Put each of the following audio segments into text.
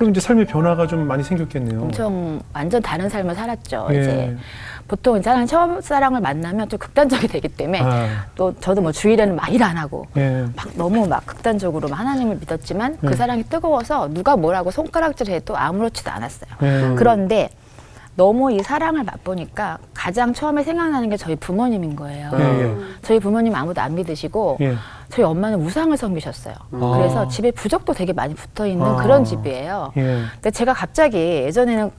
그럼 이제 삶의 변화가 좀 많이 생겼겠네요. 엄청 완전 다른 삶을 살았죠. 예. 이제 보통 이제 사람 첫사랑을 만나면 좀 극단적이 되기 때문에 또 저도 뭐 주일에는 막 일 안 하고 예. 막 너무 막 극단적으로 하나님을 믿었지만 그 예. 사랑이 뜨거워서 누가 뭐라고 손가락질해도 아무렇지도 않았어요. 예. 그런데 너무 이 사랑을 맛보니까 가장 처음에 생각나는 게 저희 부모님인 거예요. 예. 저희 부모님 아무도 안 믿으시고 예. 저희 엄마는 우상을 섬기셨어요. 그래서 집에 부적도 되게 많이 붙어있는 그런 집이에요. 예. 근데 제가 갑자기 예전에는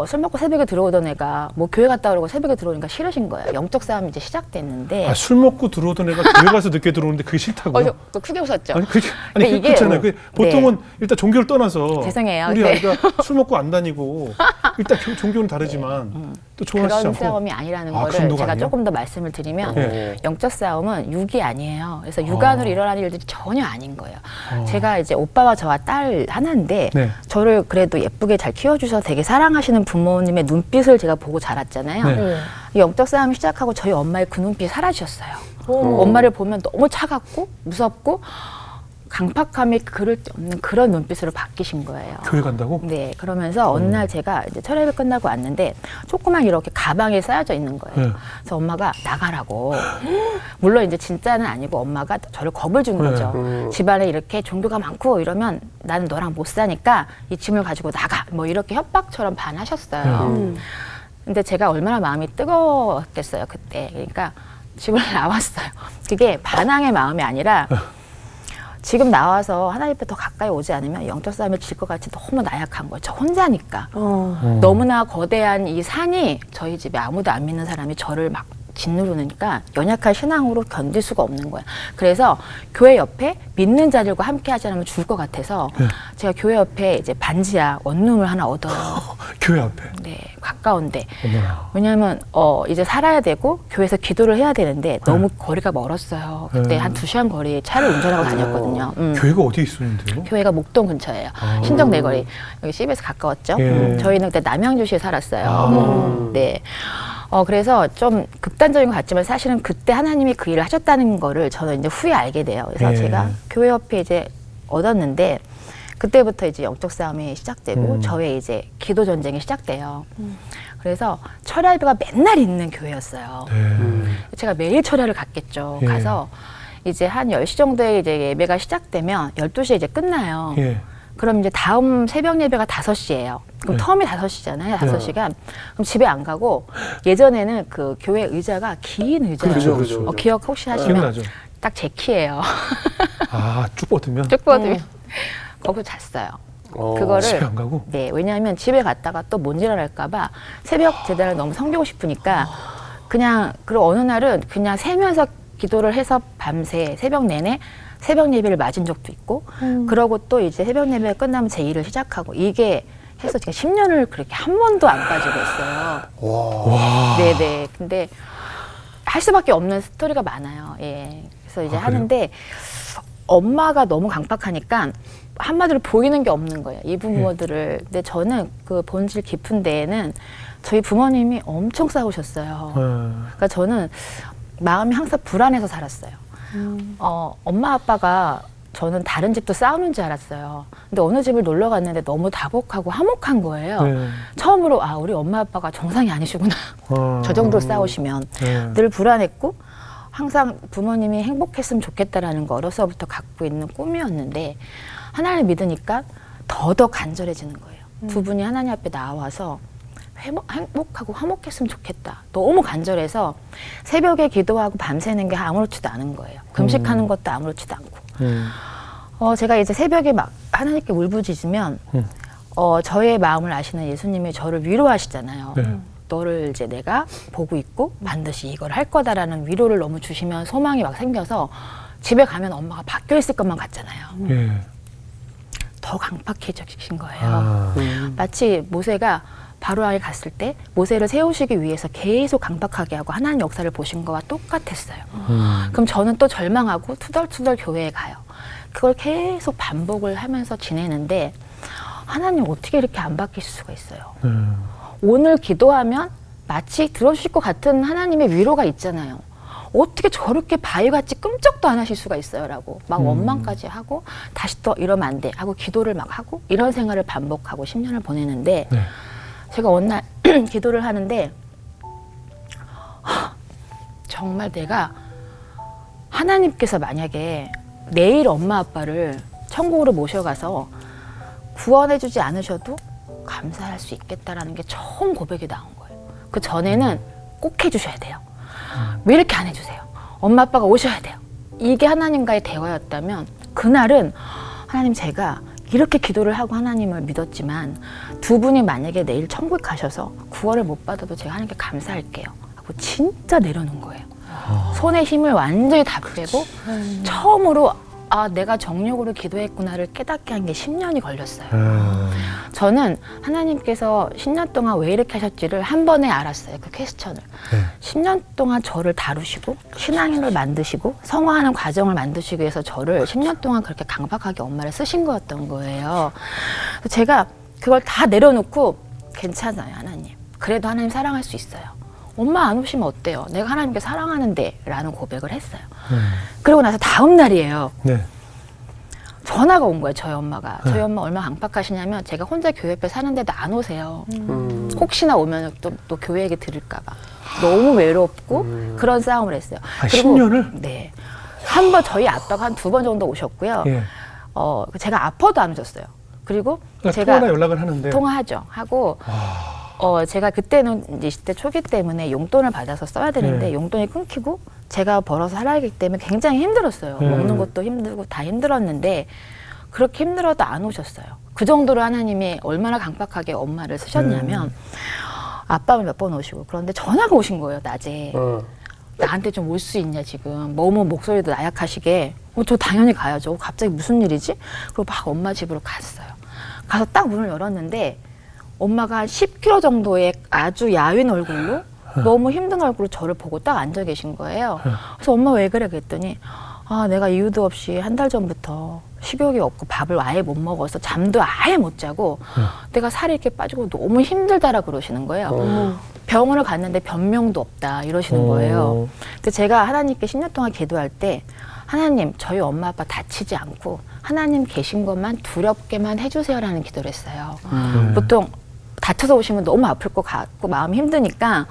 술 먹고 새벽에 들어오던 애가 뭐 교회 갔다 오라고 새벽에 들어오니까 싫으신 거예요. 영적 싸움이 이제 시작됐는데. 아, 술 먹고 들어오던 애가 교회 가서 늦게 들어오는데 그게 싫다고요? 저 크게 웃었죠. 아니 근데 이게 그렇잖아요. 보통은 일단 종교를 떠나서 죄송해요. 우리 네. 아이가 술 먹고 안 다니고 일단 종교는 다르지만 또 좋아하시지 그런 않고 싸움이 아니라는 아, 그 거를 정도가 제가 아니에요? 조금 더 말씀을 드리면 네. 영적 싸움은 육이 아니에요. 그래서 육안으로 일어나는 일들이 전혀 아닌 거예요. 제가 이제 오빠와 저와 딸 하나인데 네. 저를 그래도 예쁘게 잘 키워주셔서 되게 사랑하시는 부모님의 눈빛을 제가 보고 자랐잖아요. 네. 이 영적 싸움이 시작하고 저희 엄마의 그 눈빛이 사라지셨어요. 엄마를 보면 너무 차갑고 무섭고 강팍함이 그럴 데 없는 그런 눈빛으로 바뀌신 거예요. 교회 간다고? 네, 그러면서 어느 날 제가 이제 철회를 끝나고 왔는데 조그만 이렇게 가방에 쌓여져 있는 거예요. 네. 그래서 엄마가 나가라고. 물론 이제 진짜는 아니고 엄마가 저를 겁을 준 거죠. 집안에 이렇게 종교가 많고 이러면 나는 너랑 못 사니까 이 짐을 가지고 나가. 뭐 이렇게 협박처럼 반하셨어요. 근데 제가 얼마나 마음이 뜨거웠겠어요, 그때. 그러니까 집을 나왔어요. 그게 반항의 마음이 아니라 지금 나와서 하나님 앞에 더 가까이 오지 않으면 영적 싸움에 질 것 같이 너무 나약한 거예요. 저 혼자니까. 너무나 거대한 이 산이 저희 집에 아무도 안 믿는 사람이 저를 막 짓누르니까 연약한 신앙으로 견딜 수가 없는 거예요. 그래서 교회 옆에 믿는 자들과 함께 하지 않으면 죽을 것 같아서 제가 교회 옆에 이제 반지하 원룸을 하나 얻어요. 교회 앞에. 네, 가까운데. 어머나. 왜냐하면 이제 살아야 되고 교회에서 기도를 해야 되는데 너무 거리가 멀었어요. 그때 한 2시간 거리에 차를 운전하고 다녔거든요. 교회가 어디에 있었는데요? 교회가 목동 근처예요. 신정 내거리. 여기 CBS 가까웠죠. 예. 저희는 그때 남양주시에 살았어요. 네. 그래서 좀 극단적인 것 같지만 사실은 그때 하나님이 그 일을 하셨다는 거를 저는 이제 후에 알게 돼요. 그래서 예. 제가 교회 옆에 이제 얻었는데 그때부터 이제 영적 싸움이 시작되고 저의 이제 기도 전쟁이 시작돼요. 그래서 철야예배가 맨날 있는 교회였어요. 네. 제가 매일 철야를 갔겠죠. 예. 가서 이제 한 10시 정도에 이제 예배가 시작되면 12시에 이제 끝나요. 예. 그럼 이제 다음 새벽 예배가 5시예요. 그럼 네. 텀이 5시잖아요. 5시간. 그럼 집에 안 가고 예전에는 그 교회 의자가 긴 의자예요. 그렇죠. 기억 혹시 하시면 기억나죠? 딱 제 키예요. 아, 쭉 뻗으면 쭉 뻗으면 거기서 잤어요. 그거를 집에 안 가고? 네, 왜냐하면 집에 갔다가 또 못 일어날까봐 새벽 제단을 너무 섬기고 싶으니까 그냥 그리고 어느 날은 그냥 새면서 기도를 해서 밤새 새벽 내내 새벽 예배를 맞은 적도 있고 그러고 또 이제 새벽 예배가 끝나면 제 일을 시작하고 이게 해서 제가 10년을 그렇게 한 번도 안 빠지고 있어요. 와. 네네. 근데 할 수밖에 없는 스토리가 많아요. 예. 그래서 이제 하는데 엄마가 너무 강팍하니까 한마디로 보이는 게 없는 거예요. 이 부모들을. 근데 저는 그 본질 깊은 데에는 저희 부모님이 엄청 싸우셨어요. 그러니까 저는 마음이 항상 불안해서 살았어요. 엄마 아빠가 저는 다른 집도 싸우는 줄 알았어요. 근데 어느 집을 놀러 갔는데 너무 다복하고 화목한 거예요. 네. 처음으로 우리 엄마 아빠가 정상이 아니시구나. 저 정도로 싸우시면 네. 늘 불안했고 항상 부모님이 행복했으면 좋겠다라는 거 어려서부터 갖고 있는 꿈이었는데 하나님을 믿으니까 더더 간절해지는 거예요. 두 분이 하나님 앞에 나와서 행복하고 화목했으면 좋겠다. 너무 간절해서 새벽에 기도하고 밤새는 게 아무렇지도 않은 거예요. 금식하는 것도 아무렇지도 않고. 제가 이제 새벽에 막 하나님께 울부짖으면 저의 마음을 아시는 예수님이 저를 위로하시잖아요. 네. 너를 이제 내가 보고 있고 반드시 이걸 할 거다라는 위로를 너무 주시면 소망이 막 생겨서 집에 가면 엄마가 바뀌어 있을 것만 같잖아요. 예. 더 강팍해지신 거예요. 아. 마치 모세가 바로왕에 갔을 때 모세를 세우시기 위해서 계속 강박하게 하고 하나님 역사를 보신 거와 똑같았어요. 그럼 저는 또 절망하고 투덜투덜 교회에 가요. 그걸 계속 반복을 하면서 지내는데 하나님 어떻게 이렇게 안 바뀌실 수가 있어요. 오늘 기도하면 마치 들어주실 것 같은 하나님의 위로가 있잖아요. 어떻게 저렇게 바위같이 끔찍도 안 하실 수가 있어요라고 막 원망까지 하고 다시 또 이러면 안 돼 하고 기도를 막 하고 이런 생활을 반복하고 10년을 보내는데 네. 제가 어느 날 기도를 하는데 정말 내가 하나님께서 만약에 내일 엄마 아빠를 천국으로 모셔가서 구원해주지 않으셔도 감사할 수 있겠다라는 게 처음 고백이 나온 거예요. 그 전에는 꼭 해주셔야 돼요. 왜 이렇게 안 해주세요? 엄마 아빠가 오셔야 돼요. 이게 하나님과의 대화였다면 그날은 하나님 제가 이렇게 기도를 하고 하나님을 믿었지만 두 분이 만약에 내일 천국에 가셔서 구원을 못 받아도 제가 하나님께 감사할게요 하고 진짜 내려놓은 거예요. 손에 힘을 완전히 다 빼고 처음으로 아 내가 정욕으로 기도했구나를 깨닫게 한 게 10년이 걸렸어요. 저는 하나님께서 10년 동안 왜 이렇게 하셨지를 한 번에 알았어요. 그 퀘스천을. 네. 10년 동안 저를 다루시고 신앙인을 만드시고 성화하는 과정을 만드시기 위해서 저를 10년 동안 그렇게 강박하게 엄마를 쓰신 거였던 거예요. 그래서 제가 그걸 다 내려놓고 괜찮아요 하나님. 그래도 하나님 사랑할 수 있어요. 엄마 안 오시면 어때요? 내가 하나님께 사랑하는데 라는 고백을 했어요. 그리고 나서 다음 날이에요. 네. 전화가 온 거예요, 저희 엄마가. 저희 엄마 얼마나 강박하시냐면 제가 혼자 교회 옆에 사는데도 안 오세요. 혹시나 오면 또 교회 얘기 들을까봐. 너무 외롭고 그런 싸움을 했어요. 아, 10년을? 네. 한 번 저희 아빠가 한 2번 정도 오셨고요. 예. 제가 아파도 안 오셨어요. 그리고 그러니까 제가 통화나 연락을 하는데. 통화하죠. 하고 제가 그때는 이제 20대 초기 때문에 용돈을 받아서 써야 되는데 네. 용돈이 끊기고 제가 벌어서 살아야 하기 때문에 굉장히 힘들었어요. 먹는 것도 힘들고 다 힘들었는데 그렇게 힘들어도 안 오셨어요. 그 정도로 하나님이 얼마나 강박하게 엄마를 쓰셨냐면 아빠를 몇 번 오시고 그런데 전화가 오신 거예요, 낮에. 나한테 좀 올 수 있냐 지금. 너무 목소리도 나약하시게. 저 당연히 가야죠. 갑자기 무슨 일이지? 그리고 막 엄마 집으로 갔어요. 가서 딱 문을 열었는데 엄마가 한 10kg 정도의 아주 야윈 얼굴로 너무 힘든 얼굴로 저를 보고 딱 앉아 계신 거예요. 그래서 엄마 왜 그래? 그랬더니 아 내가 이유도 없이 한 달 전부터 식욕이 없고 밥을 아예 못 먹어서 잠도 아예 못 자고 내가 살이 이렇게 빠지고 너무 힘들다라 그러시는 거예요. 병원을 갔는데 변명도 없다 이러시는 거예요. 근데 제가 하나님께 10년 동안 기도할 때 하나님 저희 엄마 아빠 다치지 않고 하나님 계신 것만 두렵게만 해주세요라는 기도를 했어요. 보통 다쳐서 오시면 너무 아플 것 같고 마음이 힘드니까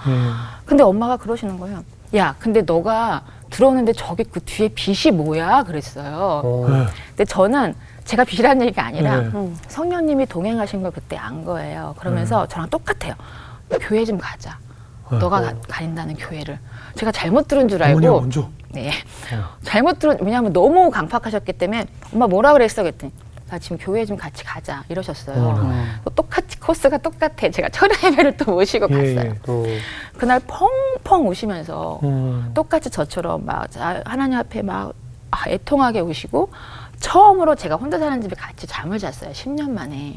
근데 엄마가 그러시는 거예요. 야 근데 너가 들어오는데 저기 그 뒤에 빛이 뭐야 그랬어요. 근데 저는 제가 빛이라는 얘기가 아니라 성령님이 동행하신 걸 그때 안 거예요. 그러면서 저랑 똑같아요. 교회 좀 가자. 너가 가린다는 교회를. 제가 잘못 들은 줄 알고 어머니가 먼저? 네. 잘못 들은 왜냐하면 너무 강박하셨기 때문에 엄마 뭐라 그랬어 그랬더니 나 지금 교회 좀 같이 가자 이러셨어요. 또 똑같이 코스가 똑같아. 제가 철야 예배를 또 모시고 갔어요. 그날 펑펑 우시면서 똑같이 저처럼 막 하나님 앞에 막 애통하게 우시고 처음으로 제가 혼자 사는 집에 같이 잠을 잤어요. 10년 만에.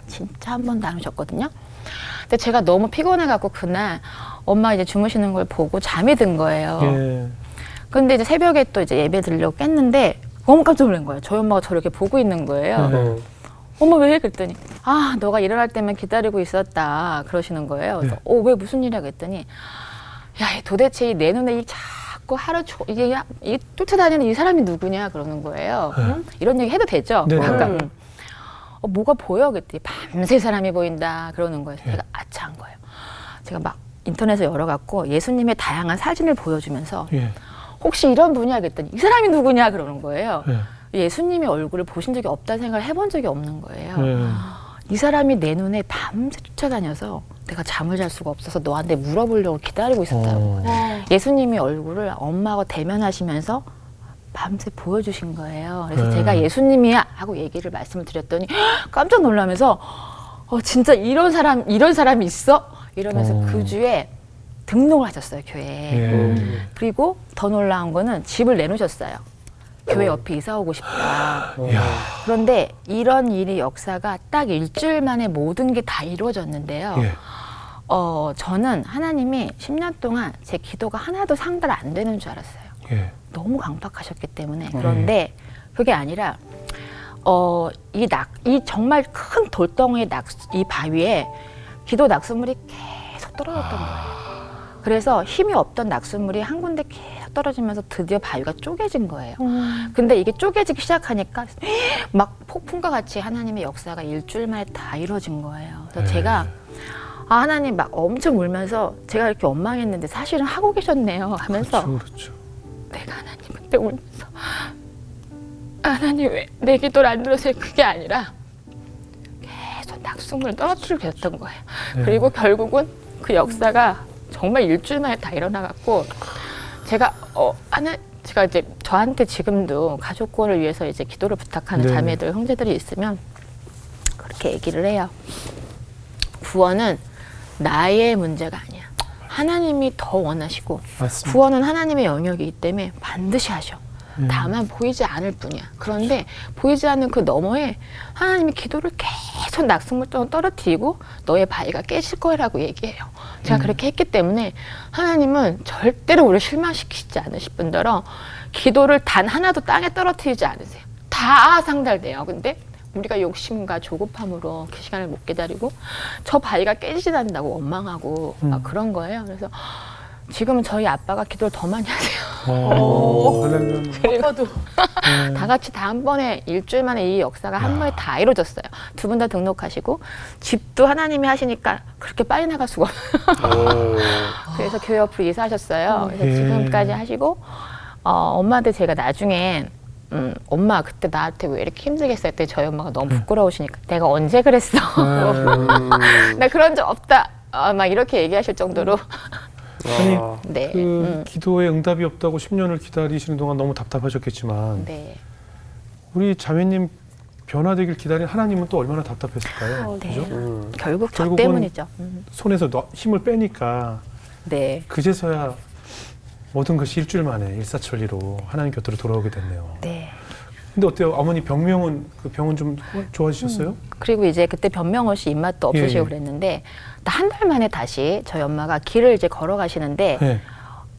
진짜 한 번도 안 오셨거든요. 근데 제가 너무 피곤해갖고 그날 엄마 이제 주무시는 걸 보고 잠이 든 거예요. 예. 근데 이제 새벽에 또 이제 예배 드리려고 깼는데 너무 깜짝 놀란 거예요. 저희 엄마가 저를 이렇게 보고 있는 거예요. 엄마 왜? 그랬더니 아 너가 일어날 때만 기다리고 있었다 그러시는 거예요. 그래서 왜 무슨 일이야 그랬더니 야 도대체 내 눈에 이 자꾸 하루 이게 쫓아다니는 이 사람이 누구냐 그러는 거예요. 이런 얘기 해도 되죠? 네. 아까 뭐가 보여? 그랬더니 밤새 사람이 보인다 그러는 거예요. 제가 아차한 거예요. 제가 막 인터넷에 열어갖고 예수님의 다양한 사진을 보여주면서 혹시 이런 분이야 그랬더니 이 사람이 누구냐 그러는 거예요. 예수님의 얼굴을 보신 적이 없다는 생각을 해본 적이 없는 거예요. 이 사람이 내 눈에 밤새 쫓아다녀서 내가 잠을 잘 수가 없어서 너한테 물어보려고 기다리고 있었다고. 예수님의 얼굴을 엄마하고 대면하시면서 밤새 보여주신 거예요. 그래서 제가 예수님이야 하고 얘기를 말씀을 드렸더니 깜짝 놀라면서 진짜 이런 사람이 있어? 이러면서 그 주에 등록을 하셨어요, 교회에. 그리고 더 놀라운 거는 집을 내놓으셨어요. 교회 옆에 이사 오고 싶다. 그런데 이런 일이 역사가 딱 일주일 만에 모든 게 다 이루어졌는데요. 저는 하나님이 10년 동안 제 기도가 하나도 상달 안 되는 줄 알았어요. 너무 강박하셨기 때문에. 그런데 그게 아니라 이 정말 큰 돌덩이의 이 바위에 기도 낙수물이 계속 떨어졌던 거예요. 그래서 힘이 없던 낙수물이 한 군데 계속 떨어지면서 드디어 바위가 쪼개진 거예요. 근데 이게 쪼개지기 시작하니까 막 폭풍과 같이 하나님의 역사가 일주일 만에 다 이루어진 거예요. 그래서 제가 하나님 막 엄청 울면서 제가 이렇게 원망했는데 사실은 하고 계셨네요 하면서 그렇죠. 내가 하나님 그때 울면서 하나님 왜 내 기도를 안 들으세요? 그게 아니라 계속 낙수물을 떨어뜨리고 계셨던 거예요. 네. 그리고 결국은 그 역사가 정말 일주일 만에 다 일어나갖고 제가 제가 이제 저한테 지금도 가족권을 위해서 이제 기도를 부탁하는 네. 자매들 형제들이 있으면 그렇게 얘기를 해요. 구원은 나의 문제가 아니야. 하나님이 더 원하시고 맞습니다. 구원은 하나님의 영역이기 때문에 반드시 하셔. 다만 보이지 않을 뿐이야. 그런데 보이지 않는 그 너머에 하나님이 기도를 계속 낙승물처럼 떨어뜨리고 너의 바위가 깨질 거라고 얘기해요. 제가 그렇게 했기 때문에 하나님은 절대로 우리를 실망시키지 않으실 뿐더러 기도를 단 하나도 땅에 떨어뜨리지 않으세요. 다 상달돼요. 근데 우리가 욕심과 조급함으로 그 시간을 못 기다리고 저 바위가 깨지지 않는다고 원망하고 막 그런 거예요. 그래서 지금은 저희 아빠가 기도를 더 많이 하세요. 할렐루야. 아빠도 다 같이 다음번에 일주일 만에 이 역사가 한 번에 다 이루어졌어요. 두 분 다 등록하시고 집도 하나님이 하시니까 그렇게 빨리 나갈 수가 없어요. 그래서 교회 옆으로 이사하셨어요. 그래서 예. 지금까지 하시고 엄마한테 제가 나중에 엄마 그때 나한테 왜 이렇게 힘들게 했을 때 저희 엄마가 너무 부끄러우시니까 내가 언제 그랬어. 나 그런 적 없다. 막 이렇게 얘기하실 정도로 아니 네. 그 기도에 응답이 없다고 10년을 기다리시는 동안 너무 답답하셨겠지만 네. 우리 자매님 변화되길 기다린 하나님은 또 얼마나 답답했을까요? 네. 그죠? 결국 저 결국은 때문이죠. 손에서 힘을 빼니까 네. 그제서야 모든 것이 일주일 만에 일사천리로 하나님 곁으로 돌아오게 됐네요. 네. 근데 어때요? 어머니 병명은 그 병은 좀 좋아지셨어요? 그리고 이제 그때 변명없이 입맛도 없으시고 예, 예. 그랬는데 한 달 만에 다시 저희 엄마가 길을 이제 걸어가시는데 네.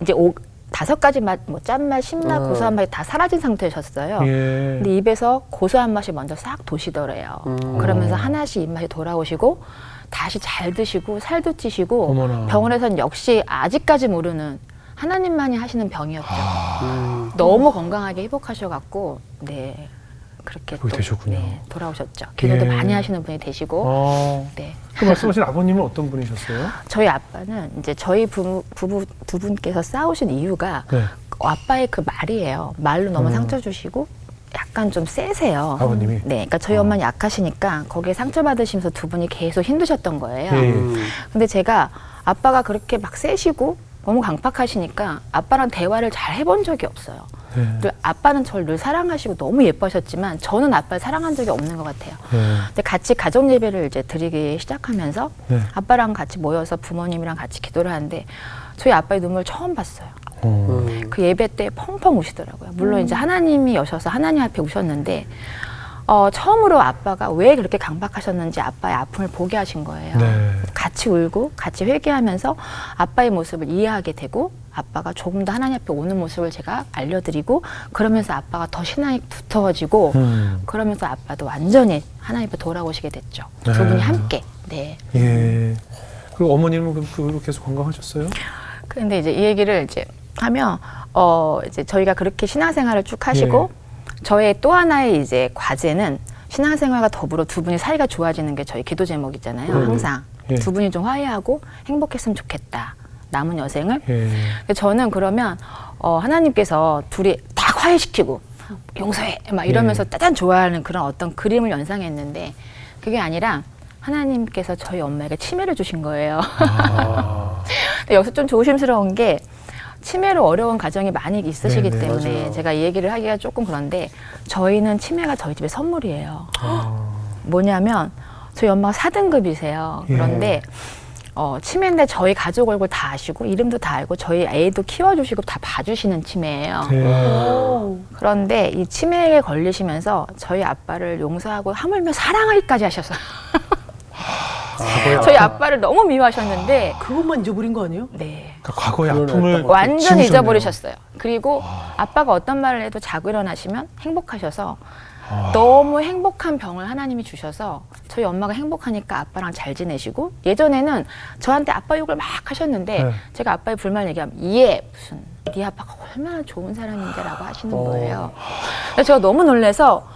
이제 5가지 맛, 뭐 짠맛, 신맛, 고소한 맛이 다 사라진 상태셨어요. 예. 근데 입에서 고소한 맛이 먼저 싹 도시더래요. 그러면서 하나씩 입맛이 돌아오시고 다시 잘 드시고 살도 찌시고 어머나. 병원에서는 역시 아직까지 모르는 하나님만이 하시는 병이었죠. 너무 건강하게 회복하셔갖고 네 그렇게 회복이 되셨군요. 네, 돌아오셨죠. 기도도 예. 많이 하시는 분이 되시고 네. 그 말씀하신 아버님은 어떤 분이셨어요? 저희 아빠는 이제 저희 부부 두 분께서 싸우신 이유가 네. 아빠의 그 말이에요. 말로 너무 상처 주시고 약간 좀 세세요. 아버님이? 네, 그러니까 저희 엄마는 약하시니까 거기에 상처 받으시면서 두 분이 계속 힘드셨던 거예요. 예. 근데 제가 아빠가 그렇게 막 세시고 너무 강팍하시니까 아빠랑 대화를 잘 해본 적이 없어요. 네. 늘 아빠는 저를 늘 사랑하시고 너무 예뻐하셨지만 저는 아빠를 사랑한 적이 없는 것 같아요. 네. 근데 같이 가정 예배를 이제 드리기 시작하면서 네. 아빠랑 같이 모여서 부모님이랑 같이 기도를 하는데 저희 아빠의 눈물 처음 봤어요. 그 예배 때 펑펑 우시더라고요. 물론 이제 하나님이 여셔서 하나님 앞에 우셨는데 처음으로 아빠가 왜 그렇게 강박하셨는지 아빠의 아픔을 보게 하신 거예요. 네. 같이 울고 같이 회개하면서 아빠의 모습을 이해하게 되고 아빠가 조금 더 하나님 앞에 오는 모습을 제가 알려드리고 그러면서 아빠가 더 신앙이 두터워지고 그러면서 아빠도 완전히 하나님 앞에 돌아오시게 됐죠. 네. 두 분이 함께. 네. 예. 그리고 어머님은 그 후로 계속 건강하셨어요? 근데 이제 이 얘기를 이제 하면 이제 저희가 그렇게 신앙생활을 쭉 하시고 저의 또 하나의 이제 과제는 신앙생활과 더불어 두 분이 사이가 좋아지는 게 저희 기도 제목이잖아요. 항상 예. 두 분이 좀 화해하고 행복했으면 좋겠다. 남은 여생을. 예. 저는 그러면 하나님께서 둘이 다 화해시키고 용서해 막 이러면서 짜잔 좋아하는 그런 어떤 그림을 연상했는데 그게 아니라 하나님께서 저희 엄마에게 치매를 주신 거예요. 근데 여기서 좀 조심스러운 게 치매로 어려운 가정이 많이 있으시기 네네, 때문에 맞아요. 제가 이 얘기를 하기가 조금 그런데 저희는 치매가 저희 집의 선물이에요. 뭐냐면 저희 엄마가 4등급이세요. 그런데 치매인데 저희 가족 얼굴 다 아시고 이름도 다 알고 저희 애도 키워주시고 다 봐주시는 치매예요. 네. 그런데 이 치매에 걸리시면서 저희 아빠를 용서하고 하물며 사랑하기까지 하셔서 과거의 저희 아픔, 아빠를 너무 미워하셨는데 그것만 잊어버린 거 아니에요? 네. 그러니까 과거의 그런 아픔을 어떤 완전 지우셨네요. 잊어버리셨어요. 그리고 아빠가 어떤 말을 해도 자고 일어나시면 행복하셔서 너무 행복한 병을 하나님이 주셔서 저희 엄마가 행복하니까 아빠랑 잘 지내시고 예전에는 저한테 아빠 욕을 막 하셨는데 네. 제가 아빠의 불만 얘기하면 이해 무슨 네 아빠가 얼마나 좋은 사람인데라고 하시는 거예요. 그래서 제가 너무 놀라서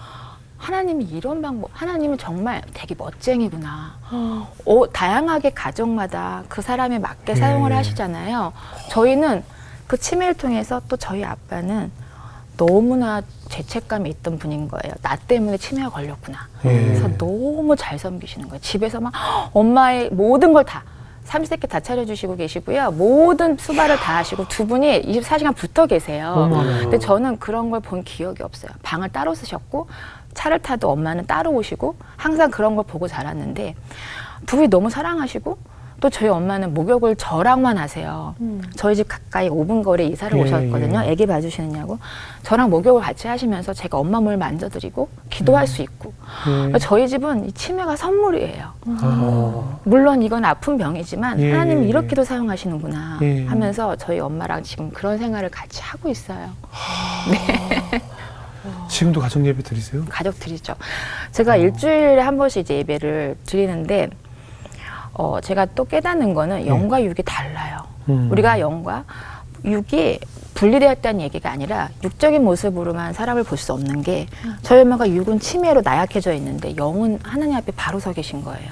하나님이 이런 방법, 하나님은 정말 되게 멋쟁이구나. 다양하게 가정마다 그 사람에 맞게 사용을 하시잖아요. 저희는 그 치매를 통해서 또 저희 아빠는 너무나 죄책감이 있던 분인 거예요. 나 때문에 치매가 걸렸구나. 그래서 너무 잘 섬기시는 거예요. 집에서 막 엄마의 모든 걸 다 삼시세끼 다 차려주시고 계시고요. 모든 수발을 다 하시고 두 분이 24시간 붙어 계세요. 근데 저는 그런 걸 본 기억이 없어요. 방을 따로 쓰셨고 차를 타도 엄마는 따로 오시고 항상 그런 걸 보고 자랐는데 두 분이 너무 사랑하시고 또 저희 엄마는 목욕을 저랑만 하세요. 저희 집 가까이 5분 거리에 이사를 오셨거든요. 아기 봐주시느냐고. 저랑 목욕을 같이 하시면서 제가 엄마 몸을 만져드리고 기도할 수 있고. 저희 집은 이 치매가 선물이에요. 물론 이건 아픈 병이지만 하나님이 이렇게도 사용하시는구나 하면서 저희 엄마랑 지금 그런 생활을 같이 하고 있어요. 네. 지금도 가정 예배 드리세요? 가족 드리죠. 제가 일주일에 한 번씩 이제 예배를 드리는데 제가 또 깨닫는 거는 영과 육이 달라요. 우리가 영과 육이 분리되었다는 얘기가 아니라 육적인 모습으로만 사람을 볼 수 없는 게 저희 엄마가 육은 치매로 나약해져 있는데 영은 하나님 앞에 바로 서 계신 거예요.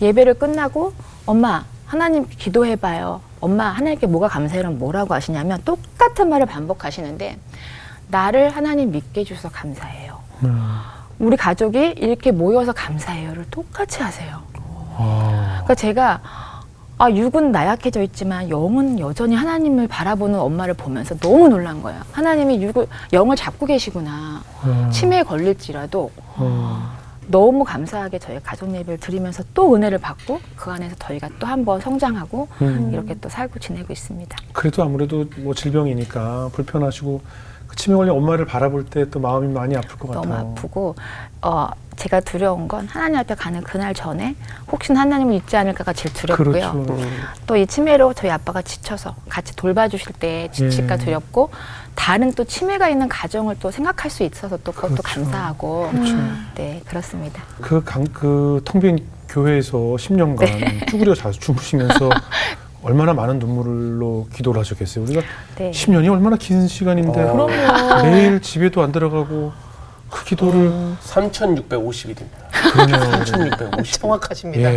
예배를 끝나고 엄마 하나님 기도해봐요. 엄마 하나님께 뭐가 감사해요? 뭐라고 하시냐면 똑같은 말을 반복하시는데 나를 하나님 믿게 해주셔서 감사해요. 우리 가족이 이렇게 모여서 감사해요를 똑같이 하세요. 그러니까 제가 육은 나약해져 있지만 영은 여전히 하나님을 바라보는 엄마를 보면서 너무 놀란 거예요. 하나님이 영을 잡고 계시구나. 치매에 걸릴지라도 너무 감사하게 저희 가족 예배를 드리면서 또 은혜를 받고 그 안에서 저희가 또 한 번 성장하고 이렇게 또 살고 지내고 있습니다. 그래도 아무래도 뭐 질병이니까 불편하시고 그 치매 걸린 엄마를 바라볼 때 또 마음이 많이 아플 것 같아요. 너무 아프고 제가 두려운 건 하나님 앞에 가는 그날 전에 혹시나 하나님을 잊지 않을까가 제일 두렵고요. 그렇죠. 또 이 치매로 저희 아빠가 지쳐서 같이 돌봐주실 때 지칠까 두렵고 다른 또 치매가 있는 가정을 또 생각할 수 있어서 또 그것도 그렇죠. 감사하고 그렇죠. 네 그렇습니다. 그 텅 빈 교회에서 10년간 쭈그려 주무시면서 얼마나 많은 눈물로 기도를 하셨겠어요. 우리가 10년이 얼마나 긴 시간인데 매일 집에도 안 들어가고 그 기도를 3,650일입니다. 그러네요. 3,650. 정확하십니다.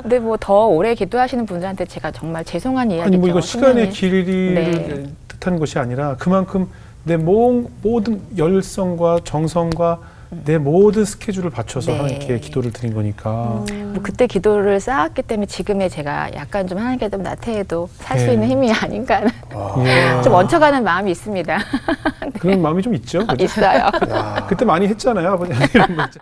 근데 뭐 더 오래 기도하시는 분들한테 제가 정말 죄송한 이야기죠. 아니 뭐 이거 시간의 10년이. 길이를 뜻하는 것이 아니라 그만큼 내 모든 열성과 정성과 내 모든 스케줄을 바쳐서 하나님께 기도를 드린 거니까. 뭐 그때 기도를 쌓았기 때문에 지금의 제가 약간 좀 하나님께 좀 나태해도 살 수 있는 힘이 아닌가 하는 좀 얹혀가는 마음이 있습니다. 그런 마음이 좀 있죠. 그죠? 있어요. 그때 많이 했잖아요, 아버님. 이런 거 있죠.